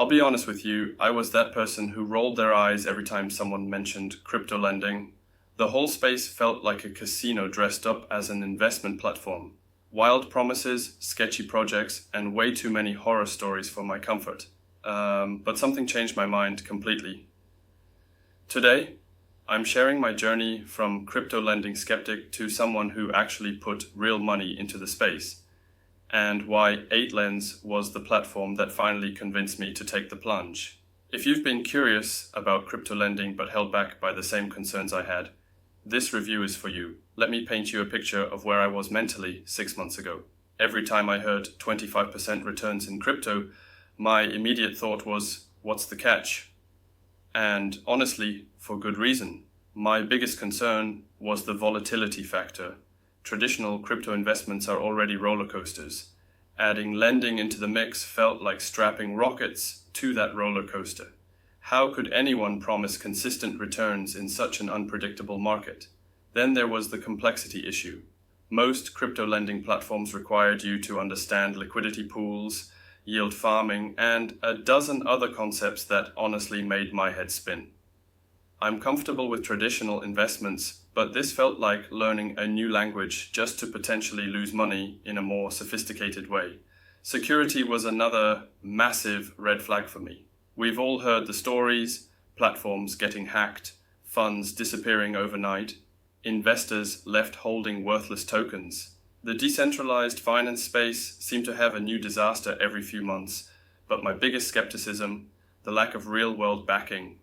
I'll be honest with you, I was that person who rolled their eyes every time someone mentioned crypto lending. The whole space felt like a casino dressed up as an investment platform. Wild promises, sketchy projects, and way too many horror stories for my comfort. But something changed my mind completely. Today, I'm sharing my journey from crypto lending skeptic to someone who actually put real money into the space, and why 8lends was the platform that finally convinced me to take the plunge. If you've been curious about crypto lending but held back by the same concerns I had, this review is for you. Let me paint you a picture of where I was mentally 6 months ago. Every time I heard 25% returns in crypto, my immediate thought was, what's the catch? And honestly, for good reason. My biggest concern was the volatility factor. Traditional crypto investments are already roller coasters. Adding lending into the mix felt like strapping rockets to that roller coaster. How could anyone promise consistent returns in such an unpredictable market? Then there was the complexity issue. Most crypto lending platforms required you to understand liquidity pools, yield farming, and a dozen other concepts that honestly made my head spin. I'm comfortable with traditional investments, but this felt like learning a new language just to potentially lose money in a more sophisticated way. Security was another massive red flag for me. We've all heard the stories, platforms getting hacked, funds disappearing overnight, investors left holding worthless tokens. The decentralized finance space seemed to have a new disaster every few months, but my biggest skepticism, the lack of real-world backing.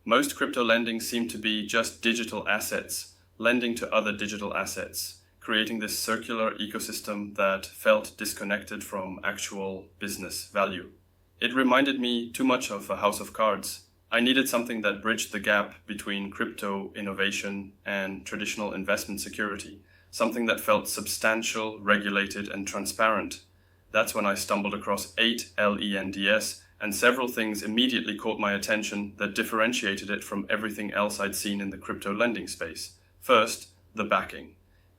Most crypto lending seemed to be just digital assets, lending to other digital assets, creating this circular ecosystem that felt disconnected from actual business value. It reminded me too much of a house of cards. I needed something that bridged the gap between crypto innovation and traditional investment security, something that felt substantial, regulated, and transparent. That's when I stumbled across 8lends, and several things immediately caught my attention that differentiated it from everything else I'd seen in the crypto lending space. First, the backing.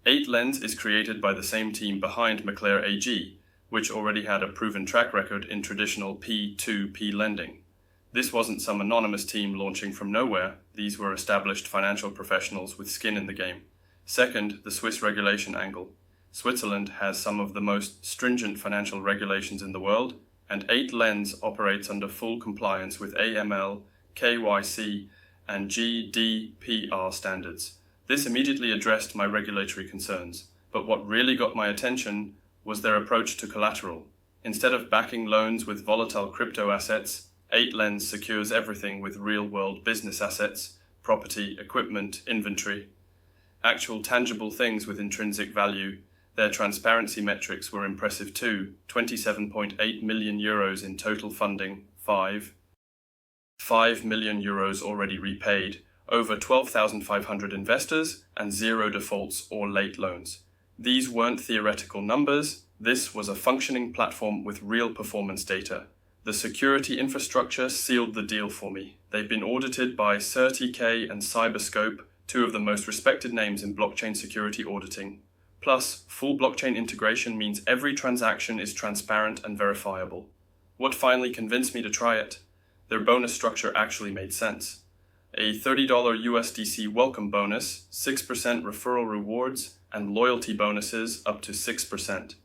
8lends is created by the same team behind McClare AG, which already had a proven track record in traditional P2P lending. This wasn't some anonymous team launching from nowhere. These were established financial professionals with skin in the game. Second, the Swiss regulation angle. Switzerland has some of the most stringent financial regulations in the world, and 8lends operates under full compliance with AML, KYC, and GDPR standards. This immediately addressed my regulatory concerns, but what really got my attention was their approach to collateral. Instead of backing loans with volatile crypto assets, 8lends secures everything with real-world business assets, property, equipment, inventory, actual tangible things with intrinsic value. Their transparency metrics were impressive too. 27.8 million euros in total funding, 5 million euros already repaid, over 12,500 investors, and 0 defaults or late loans. These weren't theoretical numbers. This was a functioning platform with real performance data. The security infrastructure sealed the deal for me. They've been audited by CertiK and Cyberscope, two of the most respected names in blockchain security auditing. Plus, full blockchain integration means every transaction is transparent and verifiable. What finally convinced me to try it? Their bonus structure actually made sense. A $30 USDC welcome bonus, 6% referral rewards, and loyalty bonuses up to 6%.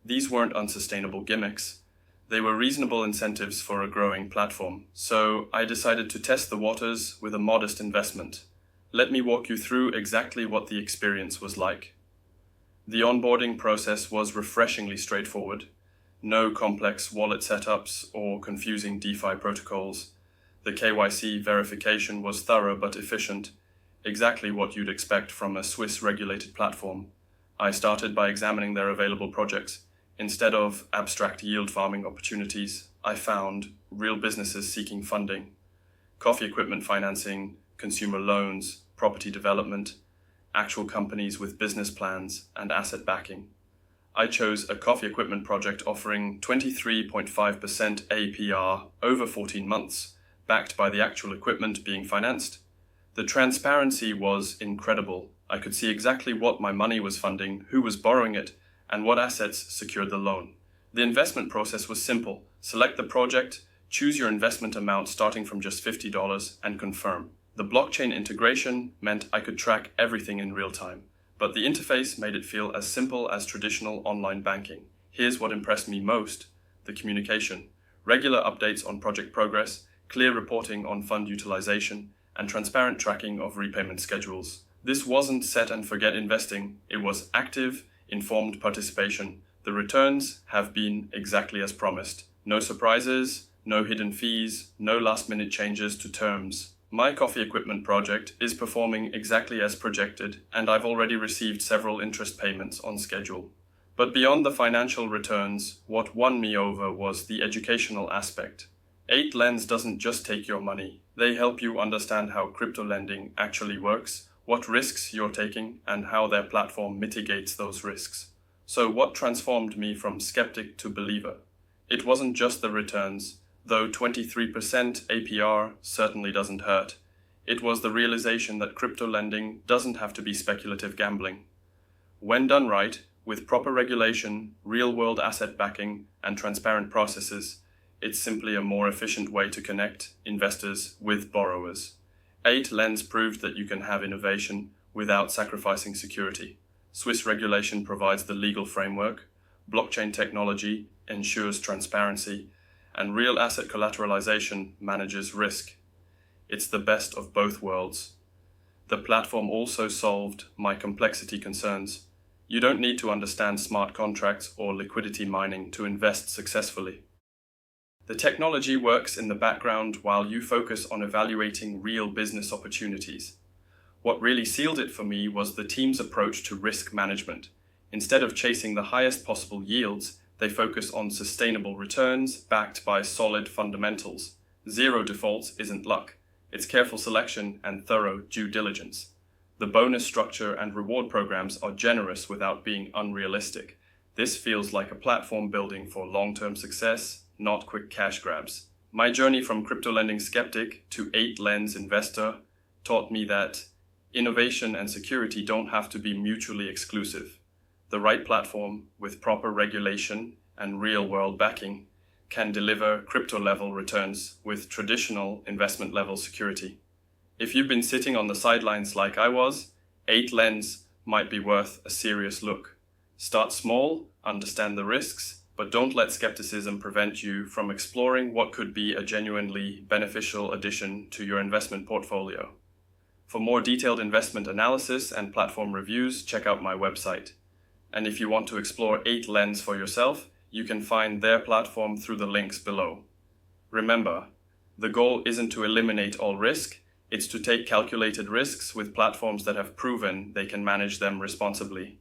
These weren't unsustainable gimmicks. They were reasonable incentives for a growing platform, so I decided to test the waters with a modest investment. Let me walk you through exactly what the experience was like. The onboarding process was refreshingly straightforward. No complex wallet setups or confusing DeFi protocols. The KYC verification was thorough but efficient, exactly what you'd expect from a Swiss regulated platform. I started by examining their available projects. Instead of abstract yield farming opportunities, I found real businesses seeking funding, coffee equipment financing, consumer loans, property development, actual companies with business plans and asset backing. I chose a coffee equipment project offering 23.5% APR over 14 months, backed by the actual equipment being financed. The transparency was incredible. I could see exactly what my money was funding, who was borrowing it, and what assets secured the loan. The investment process was simple. Select the project, Choose your investment amount starting from just $50 and confirm. The blockchain integration meant I could track everything in real time, but the interface made it feel as simple as traditional online banking. Here's what impressed me most: the communication. Regular updates on project progress, clear reporting on fund utilization, and transparent tracking of repayment schedules. This wasn't set and forget investing, it was active, informed participation. The returns have been exactly as promised. No surprises, no hidden fees, no last-minute changes to terms. My coffee equipment project is performing exactly as projected, and I've already received several interest payments on schedule. But beyond the financial returns, what won me over was the educational aspect. 8lends doesn't just take your money. They help you understand how crypto lending actually works, what risks you're taking, and how their platform mitigates those risks. So what transformed me from skeptic to believer? It wasn't just the returns, though 23% APR certainly doesn't hurt. It was the realization that crypto lending doesn't have to be speculative gambling. When done right, with proper regulation, real-world asset backing, and transparent processes, it's simply a more efficient way to connect investors with borrowers. 8lends proved that you can have innovation without sacrificing security. Swiss regulation provides the legal framework, blockchain technology ensures transparency, and real asset collateralization manages risk. It's the best of both worlds. The platform also solved my complexity concerns. You don't need to understand smart contracts or liquidity mining to invest successfully. The technology works in the background while you focus on evaluating real business opportunities. What really sealed it for me was the team's approach to risk management. Instead of chasing the highest possible yields, they focus on sustainable returns backed by solid fundamentals. Zero defaults isn't luck. It's careful selection and thorough due diligence. The bonus structure and reward programs are generous without being unrealistic. This feels like a platform building for long-term success, not quick cash grabs. My journey from crypto lending skeptic to 8lends investor taught me that innovation and security don't have to be mutually exclusive. The right platform, with proper regulation and real-world backing, can deliver crypto-level returns with traditional investment-level security. If you've been sitting on the sidelines like I was, 8lends might be worth a serious look. Start small, understand the risks, but don't let skepticism prevent you from exploring what could be a genuinely beneficial addition to your investment portfolio. For more detailed investment analysis and platform reviews, check out my website. And if you want to explore 8lends for yourself, you can find their platform through the links below. Remember, the goal isn't to eliminate all risk, it's to take calculated risks with platforms that have proven they can manage them responsibly.